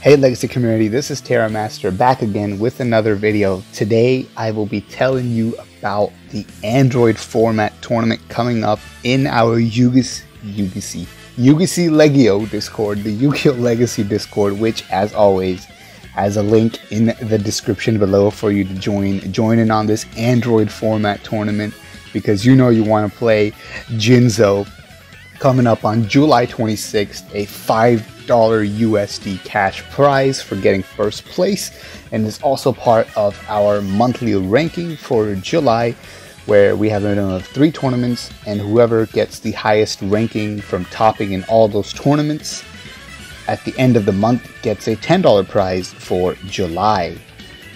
Hey Legacy community, this is Terramaster back again with another video. Today I will be telling you about the Android format tournament coming up in our Yugioh Legacy Discord, the Yugioh Legacy Discord, which as always has a link in the description below for you to join in on this Android format tournament, because you know you want to play Jinzo. Coming up on July 26th, a $5 USD cash prize for getting first place, and is also part of our monthly ranking for July, where we have a minimum of 3 tournaments, and whoever gets the highest ranking from topping in all those tournaments at the end of the month gets a $10 prize for July.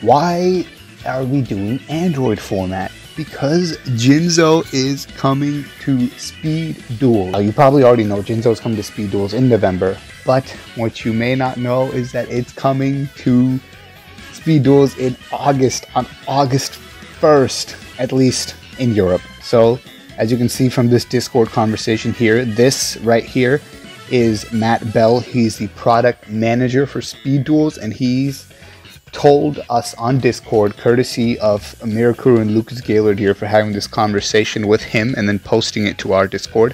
Why are we doing Android format? Because Jinzo is coming to Speed Duel. You probably already know Jinzo is coming to Speed Duels in November, but what you may not know is that it's coming to Speed Duels in August, on August 1st, at least in Europe. So, as you can see from this Discord conversation here, this right here is Matt Bell. He's the product manager for Speed Duels, and he's told us on Discord, courtesy of Mirakuru and Lucas Gaylord here for having this conversation with him and then posting it to our Discord,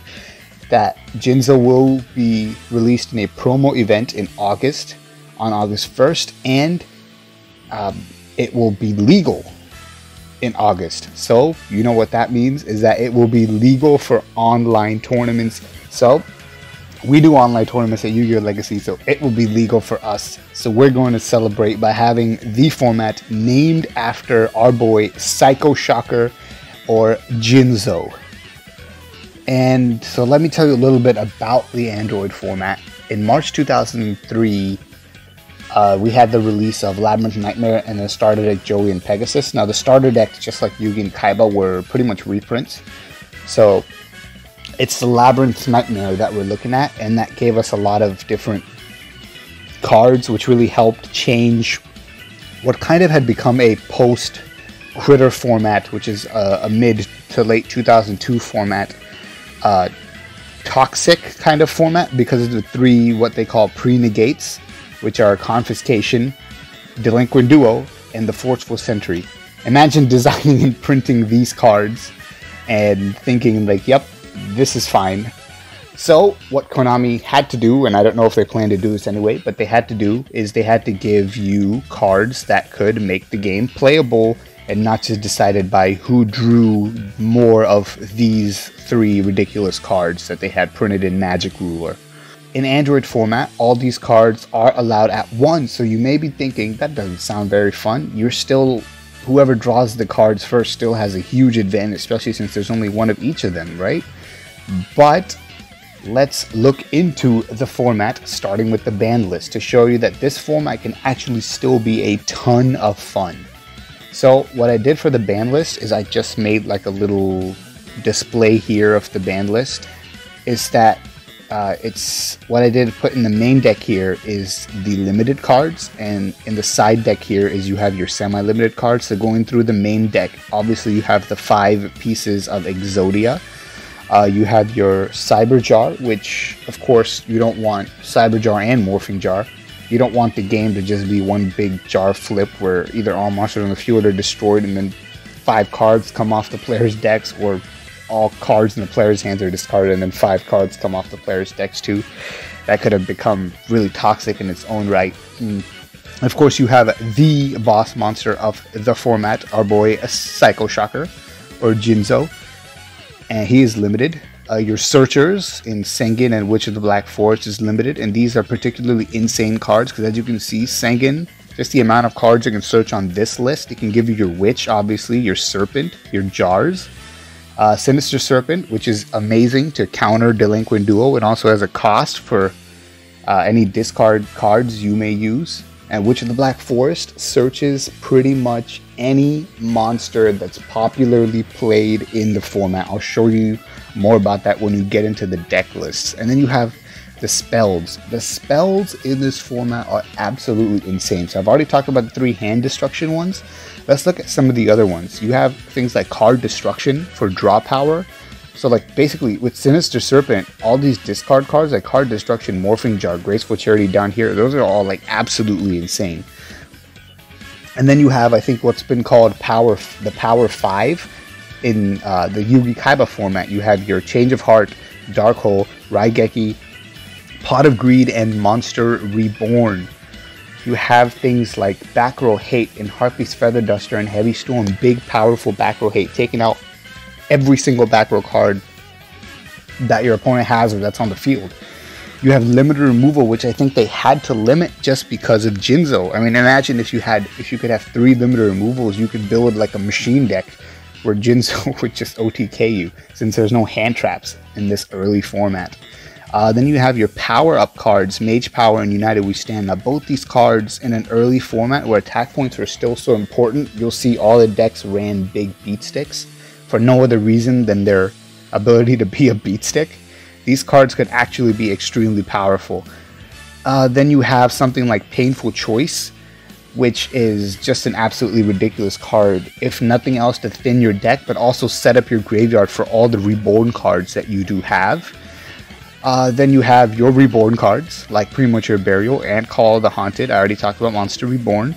that Jinzo will be released in a promo event in August, on August 1st, and it will be legal in August. So, you know what that means, is that it will be legal for online tournaments. So, we do online tournaments at Yugioh Legacy, so it will be legal for us. So we're going to celebrate by having the format named after our boy Psycho Shocker, or Jinzo. And so let me tell you a little bit about the Android format. In March 2003, we had the release of Labrynth of Nightmare and the starter deck Joey and Pegasus. Now the starter decks, just like Yugi and Kaiba, were pretty much reprints. So it's the Labrynth of Nightmare that we're looking at, and that gave us a lot of different cards, which really helped change what kind of had become a post-Critter format, which is a mid to late 2002 format, toxic kind of format, because of the 3 what they call pre-negates, which are Confiscation, Delinquent Duo, and the Forceful Sentry. Imagine designing and printing these cards and thinking like, yep, this is fine. So what Konami had to do, and I don't know if they plan to do this anyway, but they had to do, is they had to give you cards that could make the game playable and not just decided by who drew more of these 3 ridiculous cards that they had printed in Magic Ruler. In Android format, all these cards are allowed at once, so you may be thinking, that doesn't sound very fun. You're still, whoever draws the cards first still has a huge advantage, especially since there's only one of each of them, right? But let's look into the format, starting with the ban list, to show you that this format can actually still be a ton of fun. So what I did for the ban list is I just made like a little display here of the ban list. Is that it's what I did put in the main deck here is the limited cards, and in the side deck here is you have your semi-limited cards. So going through the main deck, obviously you have the 5 pieces of Exodia. You have your Cyber Jar, which of course you don't want Cyber Jar and Morphing Jar. You don't want the game to just be one big jar flip where either all monsters on the field are destroyed and then 5 cards come off the player's decks, or all cards in the player's hands are discarded and then 5 cards come off the player's decks too. That could have become really toxic in its own right. And of course you have the boss monster of the format, our boy Psycho Shocker, or Jinzo. And he is limited. Your searchers in Sengen and Witch of the Black Forest is limited, and these are particularly insane cards because, as you can see, Sengen, just the amount of cards you can search on this list, it can give you your Witch, obviously, your Serpent, your Jars, Sinister Serpent, which is amazing to counter Delinquent Duo. It also has a cost for any discard cards you may use. And Witch of the Black Forest searches pretty much any monster that's popularly played in the format. I'll show you more about that when you get into the deck lists. And then you have the spells. The spells in this format are absolutely insane. So I've already talked about the 3 hand destruction ones. Let's look at some of the other ones. You have things like Card Destruction for draw power. So like basically with Sinister Serpent, all these discard cards like Card Destruction, Morphing Jar, Graceful Charity down here, those are all like absolutely insane. And then you have, I think, what's been called the Power 5 in the Yugi Kaiba format. You have your Change of Heart, Dark Hole, Raigeki, Pot of Greed, and Monster Reborn. You have things like Back Row Hate and Harpy's Feather Duster and Heavy Storm, big powerful Back Row Hate, taking out every single back row card that your opponent has or that's on the field. You have limited removal, which I think they had to limit just because of Jinzo. I mean, imagine if you could have 3 limited removals, you could build like a machine deck where Jinzo would just OTK you, since there's no hand traps in this early format. Then you have your power-up cards, Mage Power and United We Stand. Now, both these cards in an early format where attack points were still so important, you'll see all the decks ran big beat sticks for no other reason than their ability to be a beat stick. These cards could actually be extremely powerful. Then you have something like Painful Choice, which is just an absolutely ridiculous card, if nothing else to thin your deck, but also set up your graveyard for all the reborn cards that you do have. Then you have your reborn cards, like Premature Burial and Call of the Haunted. I already talked about Monster Reborn.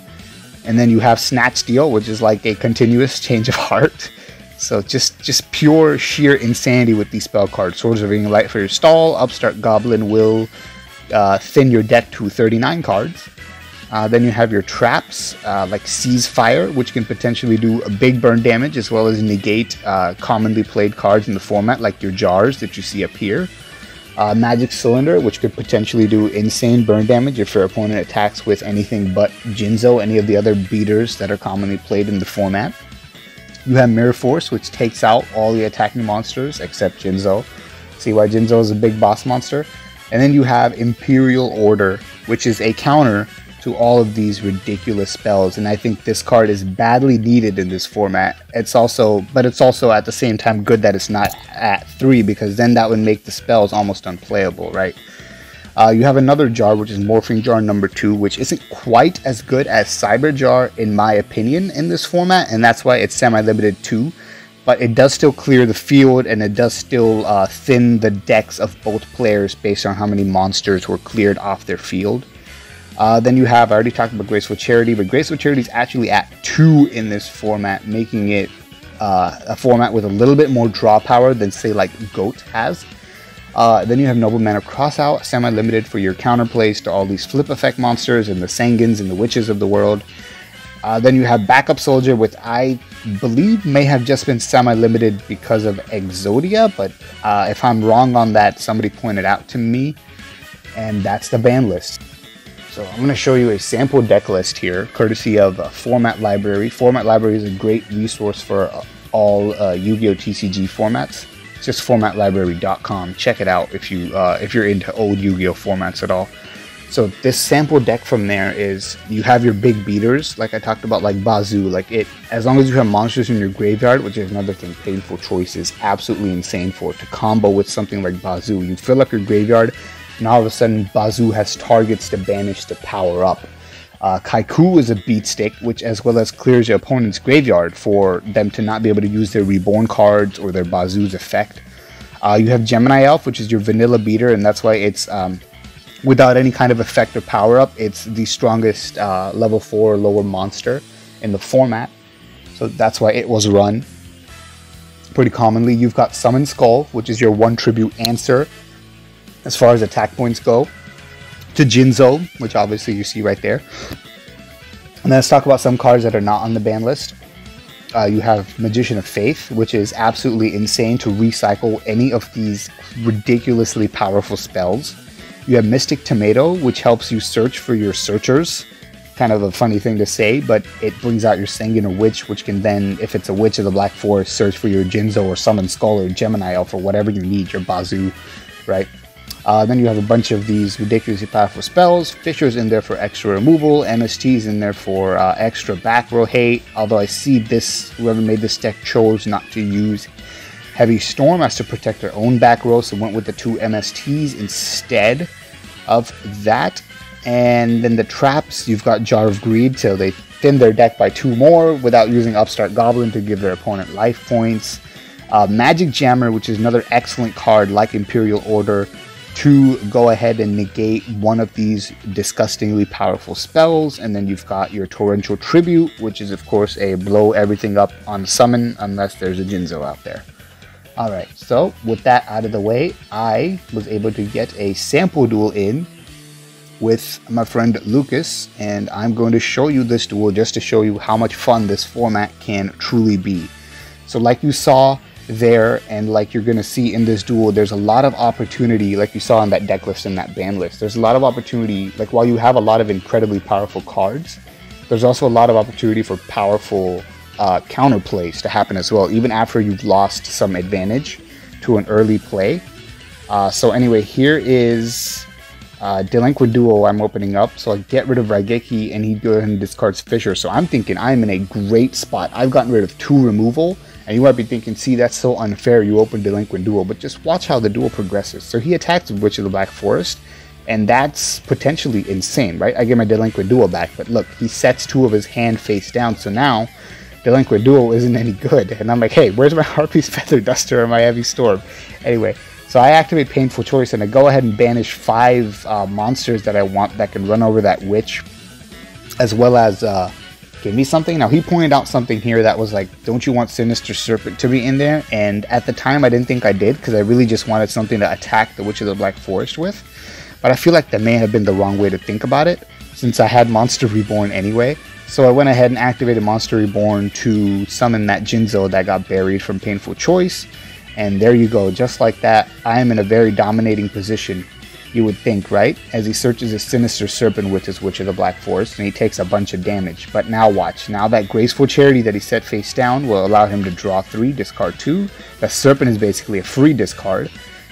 And then you have Snatch Steal, which is like a continuous Change of Heart. So just pure, sheer insanity with these spell cards. Swords of Ring Light for your stall. Upstart Goblin will thin your deck to 39 cards. Then you have your traps, like Seize Fire, which can potentially do a big burn damage, as well as negate commonly played cards in the format, like your jars that you see up here. Magic Cylinder, which could potentially do insane burn damage if your opponent attacks with anything but Jinzo, any of the other beaters that are commonly played in the format. You have Mirror Force, which takes out all the attacking monsters except Jinzo. See why Jinzo is a big boss monster? And then you have Imperial Order, which is a counter to all of these ridiculous spells, and I think this card is badly needed in this format. It's also at the same time good that it's not at 3, because then that would make the spells almost unplayable, right? You have another jar, which is Morphing Jar number 2, which isn't quite as good as Cyber Jar in my opinion in this format, and that's why it's semi-limited too. But it does still clear the field, and it does still thin the decks of both players based on how many monsters were cleared off their field. Then you have, I already talked about Graceful Charity, but Graceful Charity is actually at 2 in this format, making it a format with a little bit more draw power than, say, like GOAT has. Then you have Noble Man of Crossout, semi-limited for your counterplays to all these flip effect monsters and the Sangins and the Witches of the world. Then you have Backup Soldier, which I believe may have just been semi-limited because of Exodia, but if I'm wrong on that, somebody pointed out to me, and that's the ban list. So I'm going to show you a sample deck list here, courtesy of Format Library. Format Library is a great resource for all Yu-Gi-Oh! TCG formats. It's just formatlibrary.com. Check it out if you're into old Yu-Gi-Oh! Formats at all. So this sample deck from there is, you have your big beaters, like I talked about, like Bazoo. Like as long as you have monsters in your graveyard, which is another thing Painful Choice is absolutely insane for, to combo with something like Bazoo. You fill up your graveyard, and all of a sudden Bazoo has targets to banish to power up. Kaiku is a beat stick, which as well as clears your opponent's graveyard for them to not be able to use their reborn cards or their Bazoo's effect. You have Gemini Elf, which is your vanilla beater, and that's why it's without any kind of effect or power up, it's the strongest level 4 or lower monster in the format. So that's why it was run pretty commonly. You've got Summon Skull, which is your 1 tribute answer as far as attack points go to Jinzo, which obviously you see right there. And then let's talk about some cards that are not on the ban list. You have Magician of Faith, which is absolutely insane to recycle any of these ridiculously powerful spells. You have Mystic Tomato, which helps you search for your searchers. Kind of a funny thing to say, but it brings out your Sangin or Witch, which can then, if it's a Witch of the Black Forest, search for your Jinzo or Summon Skull or Gemini Elf or whatever you need, your Bazoo, right? Then you have a bunch of these ridiculously powerful spells. Fisher's in there for extra removal. MST's in there for extra back row hate. Although I see this, whoever made this deck chose not to use Heavy Storm as to protect their own back row, so went with the 2 MSTs instead of that. And then the traps, you've got Jar of Greed, so they thin their deck by 2 more without using Upstart Goblin to give their opponent life points. Magic Jammer, which is another excellent card like Imperial Order, to go ahead and negate one of these disgustingly powerful spells. And then you've got your Torrential Tribute, which is of course a blow everything up on summon unless there's a Jinzo out there. Alright, so with that out of the way, I was able to get a sample duel in with my friend Lucas, and I'm going to show you this duel just to show you how much fun this format can truly be. So like you saw there, and like you're going to see in this duel, there's a lot of opportunity, like you saw on that deck list and that ban list. There's a lot of opportunity, like while you have a lot of incredibly powerful cards, there's also a lot of opportunity for powerful counter plays to happen as well, even after you've lost some advantage to an early play. So anyway, here is Delinquent Duo I'm opening up. So I get rid of Raigeki and he goes and discards Fissure. So I'm thinking I'm in a great spot. I've gotten rid of 2 removal. And you might be thinking, see, that's so unfair, you open Delinquent Duo, but just watch how the duel progresses. So he attacks Witch of the Black Forest, and that's potentially insane, right? I get my Delinquent Duo back, but look, he sets 2 of his hand face down, so now Delinquent Duo isn't any good. And I'm like, hey, where's my Harpy's Feather Duster or my Heavy Storm? Anyway, so I activate Painful Choice, and I go ahead and banish 5 monsters that I want that can run over that Witch, as well as give me something. Now he pointed out something here that was like, don't you want Sinister Serpent to be in there? And at the time I didn't think I did, because I really just wanted something to attack the Witch of the Black Forest with. But I feel like that may have been the wrong way to think about it, since I had Monster Reborn anyway. So I went ahead and activated Monster Reborn to summon that Jinzo that got buried from Painful Choice. And there you go, just like that, I am in a very dominating position, you would think, right? As he searches his Sinister Serpent with his Witch of the Black Forest, and he takes a bunch of damage. But now watch, now that Graceful Charity that he set face down will allow him to draw 3, discard 2. The Serpent is basically a free discard.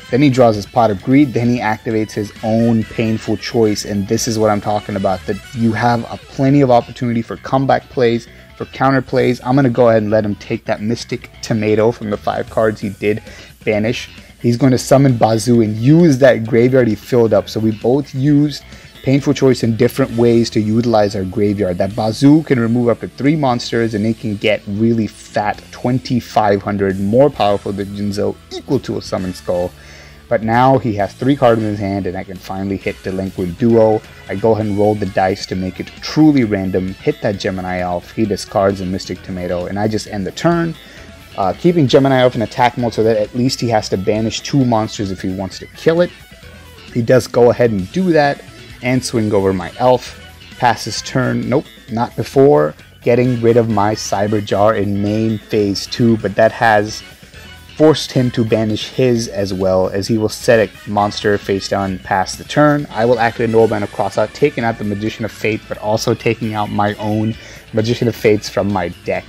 Then he draws his Pot of Greed, then he activates his own Painful Choice, and this is what I'm talking about, that you have plenty of opportunity for comeback plays, for counter plays. I'm going to go ahead and let him take that Mystic Tomato from the 5 cards he did banish. He's going to summon Bazoo and use that graveyard he filled up. So we both used Painful Choice in different ways to utilize our graveyard. That Bazoo can remove up to 3 monsters, and it can get really fat 2,500, more powerful than Jinzo, equal to a Summon Skull. But now he has 3 cards in his hand, and I can finally hit Delinquent Duo. I go ahead and roll the dice to make it truly random, hit that Gemini Elf, he discards a Mystic Tomato, and I just end the turn. Keeping Gemini Elf in attack mode so that at least he has to banish 2 monsters if he wants to kill it. He does go ahead and do that and swing over my Elf. Pass his turn. Nope, not before getting rid of my Cyber Jar in main phase 2, but that has forced him to banish his as well, as he will set a monster face down and pass the turn. I will activate Roba and Crossout, taking out the Magician of Fate, but also taking out my own Magician of Fates from my deck.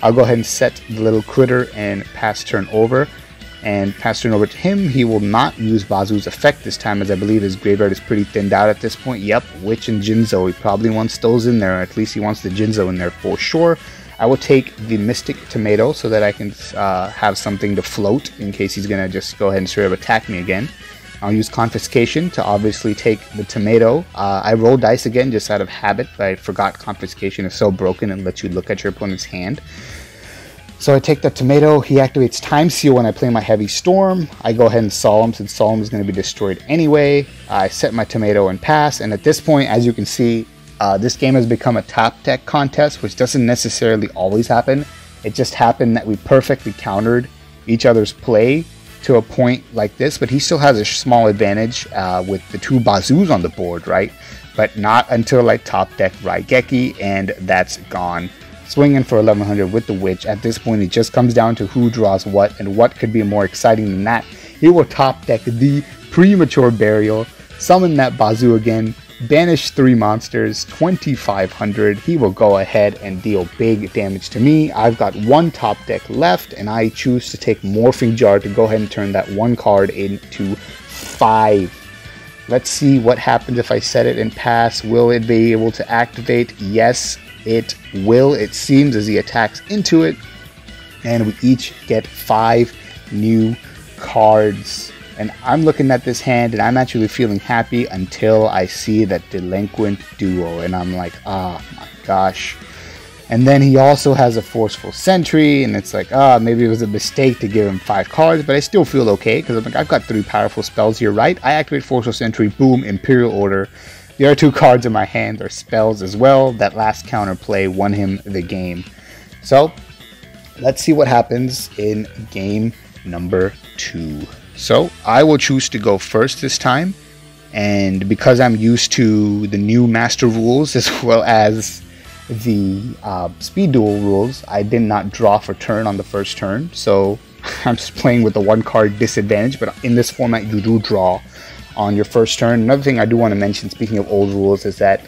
I'll go ahead and set the little critter and pass turn over. And pass turn over to him. He will not use Bazoo's effect this time, as I believe his graveyard is pretty thinned out at this point. Yep, Witch and Jinzo. He probably wants those in there, or at least he wants the Jinzo in there for sure. I will take the Mystic Tomato so that I can have something to float in case he's going to just go ahead and straight up attack me again. I'll use Confiscation to obviously take the tomato. I roll dice again just out of habit, but I forgot Confiscation is so broken and lets you look at your opponent's hand. So I take the tomato, he activates Time Seal when I play my Heavy Storm. I go ahead and Solemn, since Solemn is going to be destroyed anyway. I set my tomato and pass, and at this point, as you can see, this game has become a top deck contest, which doesn't necessarily always happen. It just happened that we perfectly countered each other's play to a point like this, but he still has a small advantage with the 2 Bazoos on the board, right? But not until like top deck Raigeki, and that's gone. Swinging for 1100 with the Witch. At this point, it just comes down to who draws what, and what could be more exciting than that. He will top deck the Premature Burial, summon that Bazoo again, banish 3 monsters, 2500. He will go ahead and deal big damage to me. I've got 1 top deck left, and I choose to take Morphing Jar to go ahead and turn that 1 card into 5. Let's see what happens if I set it and pass. Will it be able to activate? Yes, it will, it seems, as he attacks into it. And we each get 5 new cards. And I'm looking at this hand and I'm actually feeling happy until I see that Delinquent Duo. And I'm like, oh my gosh. And then he also has a Forceful Sentry, and it's like, maybe it was a mistake to give him 5 cards, but I still feel okay, because I'm like, I've got 3 powerful spells here, right? I activate Forceful Sentry, boom, Imperial Order. The other 2 cards in my hand are spells as well. That last counterplay won him the game. So, let's see what happens in game number 2. So, I will choose to go first this time, and because I'm used to the new Master rules as well as the Speed Duel rules, I did not draw for turn on the first turn, so I'm just playing with the 1 card disadvantage, but in this format you do draw on your first turn. Another thing I do want to mention, speaking of old rules, is that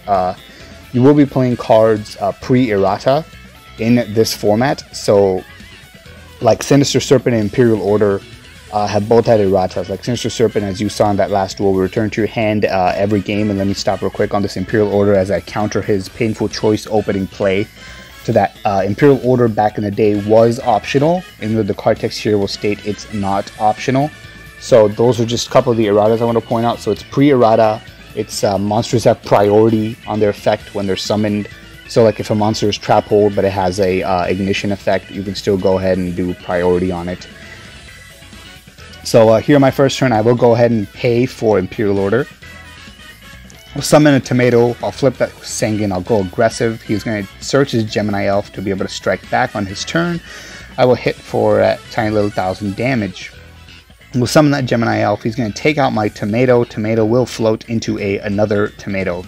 you will be playing cards pre-errata in this format, so like Sinister Serpent and Imperial Order have both had erratas. Like Sinister Serpent, as you saw in that last duel, will return to your hand every game. And let me stop real quick on this Imperial Order as I counter his Painful Choice opening play to that. Imperial Order back in the day was optional, even though the card text here will state it's not optional. So those are just a couple of the erratas I want to point out. So it's pre-errata. It's monsters have priority on their effect when they're summoned. So like if a monster is trap hold but it has a ignition effect, you can still go ahead and do priority on it. So here my first turn, I will go ahead and pay for Imperial Order. I'll summon a tomato, I'll flip that Sengen, I'll go aggressive. He's going to search his Gemini Elf to be able to strike back on his turn. I will hit for a tiny little 1000 damage. We'll summon that Gemini Elf, he's going to take out my tomato. Tomato will float into another tomato.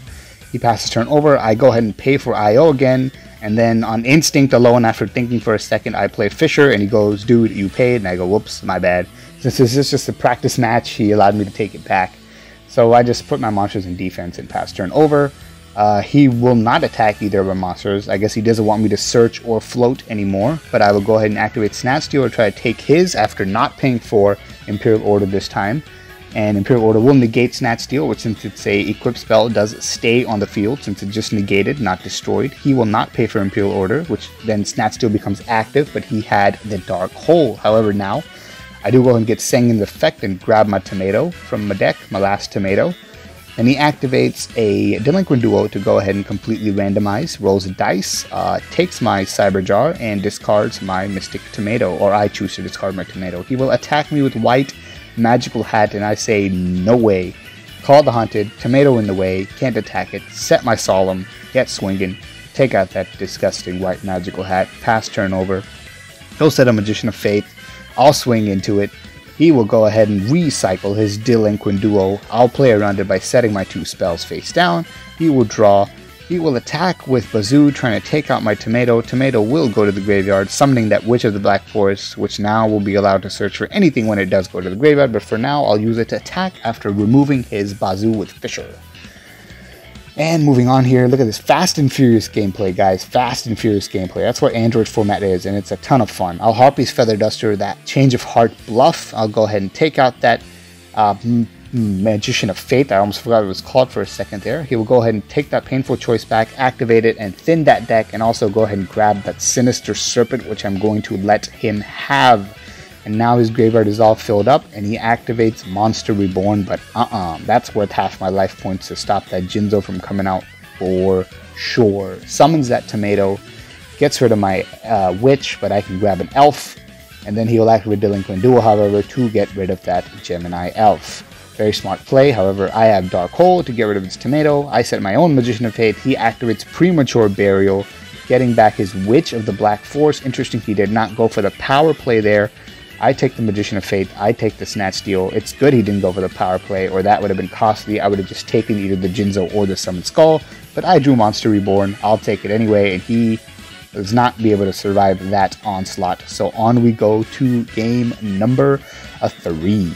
He passes turn over, I go ahead and pay for IO again. And then on instinct alone, after thinking for a second, I play Fisher, and he goes, dude, you paid. And I go, whoops, my bad. Since this is just a practice match, he allowed me to take it back. So I just put my monsters in defense and pass turn over. He will not attack either of our monsters. I guess he doesn't want me to search or float anymore. But I will go ahead and activate Snatch Steal or try to take his after not paying for Imperial Order this time. And Imperial Order will negate Snatch Steal, which since it's a equipped spell, does stay on the field since it just negated, not destroyed. He will not pay for Imperial Order, which then Snatch Steal becomes active, but he had the Dark Hole. However, now I do go ahead and get Sengen's effect and grab my tomato from my deck, my last tomato. And he activates a Delinquent Duo to go ahead and completely randomize, rolls a dice, takes my Cyber Jar, and discards my Mystic Tomato, or I choose to discard my tomato. He will attack me with white Magical Hat, and I say, no way. Call the Hunted, tomato in the way, can't attack it, set my Solemn, get swinging, take out that disgusting white Magical Hat, pass turn over. He'll set a Magician of Faith, I'll swing into it. He will go ahead and recycle his Delinquent Duo. I'll play around it by setting my 2 spells face down. He will draw. He will attack with Bazoo, trying to take out my tomato. Tomato will go to the graveyard, summoning that Witch of the Black Forest, which now will be allowed to search for anything when it does go to the graveyard, but for now I'll use it to attack after removing his Bazoo with Fisher. And moving on here, look at this Fast and Furious gameplay, guys. Fast and Furious gameplay. That's what Android format is, and it's a ton of fun. I'll Harpy's Feather Duster, that Change of Heart bluff. I'll go ahead and take out that Magician of Faith. I almost forgot what it was called for a second there. He will go ahead and take that Painful Choice back, activate it, and thin that deck, and also go ahead and grab that Sinister Serpent, which I'm going to let him have. And now his graveyard is all filled up, and he activates Monster Reborn, but that's worth half my life points to stop that Jinzo from coming out for sure. Summons that tomato, gets rid of my Witch, but I can grab an Elf, and then he will activate Delinquent Duo, however, to get rid of that Gemini Elf. Very smart play. However, I have Dark Hole to get rid of his tomato. I set my own Magician of Faith. He activates Premature Burial, getting back his Witch of the Black Forest. Interesting, he did not go for the power play there. I take the Magician of Faith, I take the Snatch Steal. It's good he didn't go for the power play, or that would have been costly. I would have just taken either the Jinzo or the Summoned Skull, but I drew Monster Reborn. I'll take it anyway, and he does not be able to survive that onslaught. So on we go to game number 3.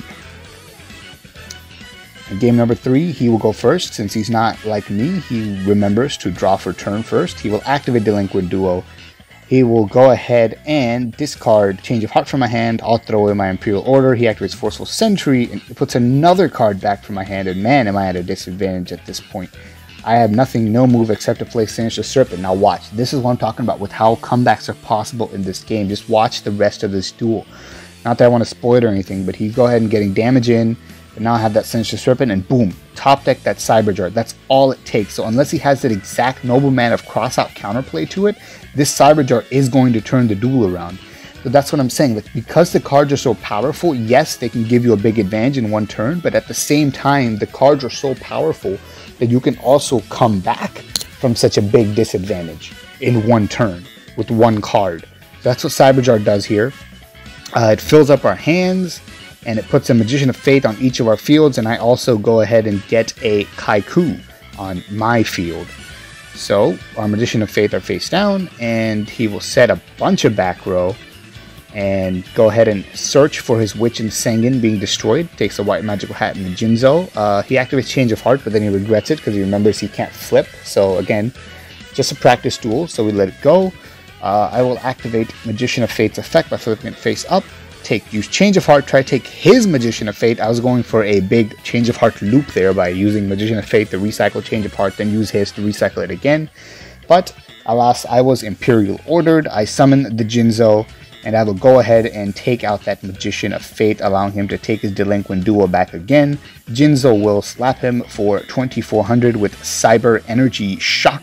In game number 3, he will go first. Since he's not like me, he remembers to draw for turn first. He will activate Delinquent Duo. He will go ahead and discard Change of Heart from my hand. I'll throw in my Imperial Order. He activates Forceful Sentry and puts another card back from my hand. And man, am I at a disadvantage at this point. I have nothing, no move except to play Sinister Serpent. Now watch, this is what I'm talking about with how comebacks are possible in this game. Just watch the rest of this duel. Not that I want to spoil it or anything, but he's go ahead and getting damage in. But now I have that Sinister Serpent, and boom, top deck that Cyberjar. That's all it takes. So unless he has that exact Nobleman of cross-out counterplay to it, this Cyberjar is going to turn the Duel around. So that's what I'm saying. Like, because the cards are so powerful, yes, they can give you a big advantage in one turn, but at the same time, the cards are so powerful that you can also come back from such a big disadvantage in one turn with one card. So that's what Cyberjar does here. It fills up our hands, and it puts a Magician of Fate on each of our fields, and I also go ahead and get a Kaiku on my field. So our Magician of Fate are face down, and he will set a bunch of back row and go ahead and search for his Witch and Sengen being destroyed. Takes a white magical hat and a Jinzo. He activates Change of Heart, but then he regrets it because he remembers he can't flip. So again, just a practice duel, so we let it go. I will activate Magician of Fate's effect by flipping it face up. Use Change of Heart, try to take his Magician of Fate. I was going for a big Change of Heart loop there by using Magician of Fate to recycle Change of Heart, then use his to recycle it again. But alas, I was Imperial ordered. I summon the Jinzo, and I will go ahead and take out that Magician of Fate, allowing him to take his Delinquent Duo back again. Jinzo will slap him for 2400 with Cyber Energy Shock.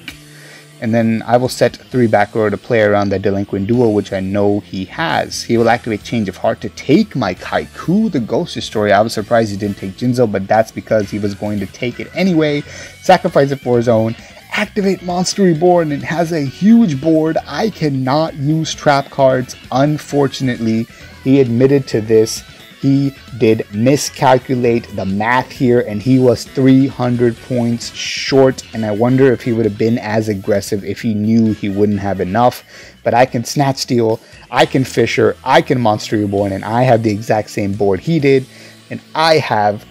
And then I will set 3 back row to play around that Delinquent Duo, which I know he has. He will activate Change of Heart to take my Kaiku, the Ghost Destroyer. I was surprised he didn't take Jinzo, but that's because he was going to take it anyway. Sacrifice it for his own. Activate Monster Reborn, and has a huge board. I cannot use trap cards, unfortunately. He admitted to this. He did miscalculate the math here, and he was 300 points short, and I wonder if he would have been as aggressive if he knew he wouldn't have enough. But I can Snatch Steal, I can Fisher, I can Monster Reborn, and I have the exact same board he did, and I have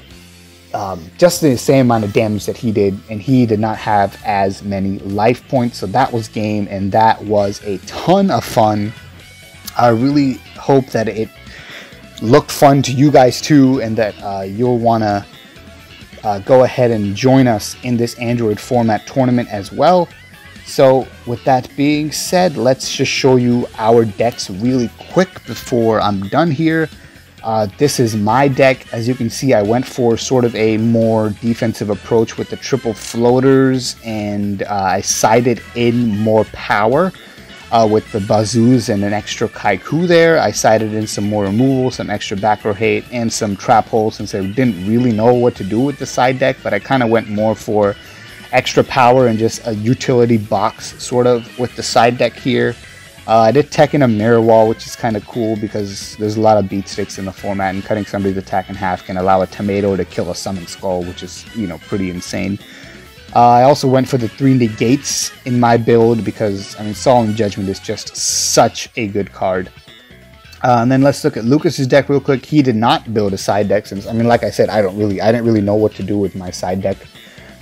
just the same amount of damage that he did, and he did not have as many life points. So that was game, and that was a ton of fun. I really hope that it looked fun to you guys too, and that you'll want to go ahead and join us in this Android format tournament as well. So with that being said, let's just show you our decks really quick before I'm done here. This is my deck. As you can see, I went for sort of a more defensive approach with the triple floaters, and I sided in more power with the Bazoos and an extra Kaiku there. I sided in some more removal, some extra back row hate, and some trap holes, since I didn't really know what to do with the side deck, but I kind of went more for extra power and just a utility box sort of with the side deck here. I did tech in a mirror wall, which is kind of cool because there's a lot of beat sticks in the format, and cutting somebody's attack in half can allow a tomato to kill a Summon Skull, which is, you know, pretty insane. I also went for the 3 negates in my build because, I mean, Solemn Judgment is just such a good card. And then let's look at Lucas's deck real quick. He did not build a side deck since, I mean, like I said, I didn't really know what to do with my side deck.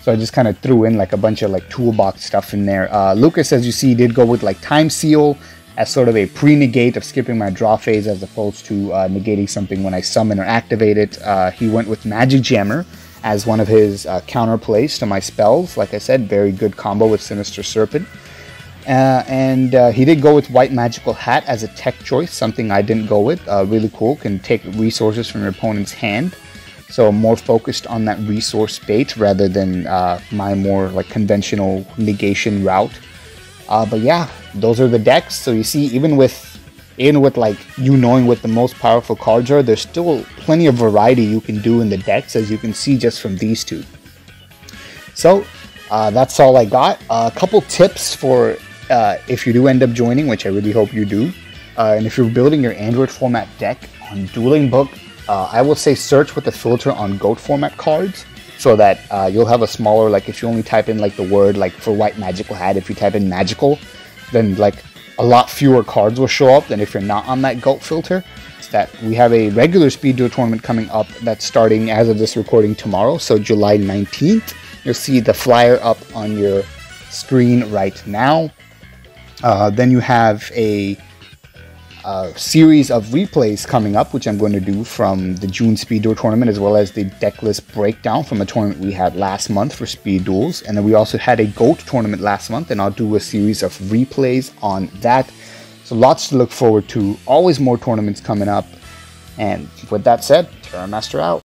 So I just kind of threw in like a bunch of like toolbox stuff in there. Lucas, as you see, did go with like Time Seal as sort of a pre-negate of skipping my draw phase as opposed to negating something when I summon or activate it. He went with Magic Jammer as one of his counter plays to my spells. Like I said, very good combo with Sinister Serpent. And he did go with White Magical Hat as a tech choice, something I didn't go with. Really cool, can take resources from your opponent's hand. So more focused on that resource bait rather than my more like conventional negation route. But yeah, those are the decks. So you see, even with like you knowing what the most powerful cards are, there's still plenty of variety you can do in the decks, as you can see just from these two. So that's all I got. A couple tips for if you do end up joining, which I really hope you do. And if you're building your Android format deck on Dueling Book, I will say search with the filter on GOAT format cards, so that you'll have a smaller, like if you only type in like the word, like for White Magical Hat, if you type in magical, then like a lot fewer cards will show up than if you're not on that GOAT filter. It's that we have a regular Speed Duel tournament coming up that's starting as of this recording tomorrow, so July 19th. You'll see the flyer up on your screen right now. Then you have a series of replays coming up, which I'm going to do from the June Speed Duel tournament, as well as the deck list breakdown from a tournament we had last month for Speed Duels. And then we also had a GOAT tournament last month, and I'll do a series of replays on that. So lots to look forward to. Always more tournaments coming up. And with that said, Terramaster out.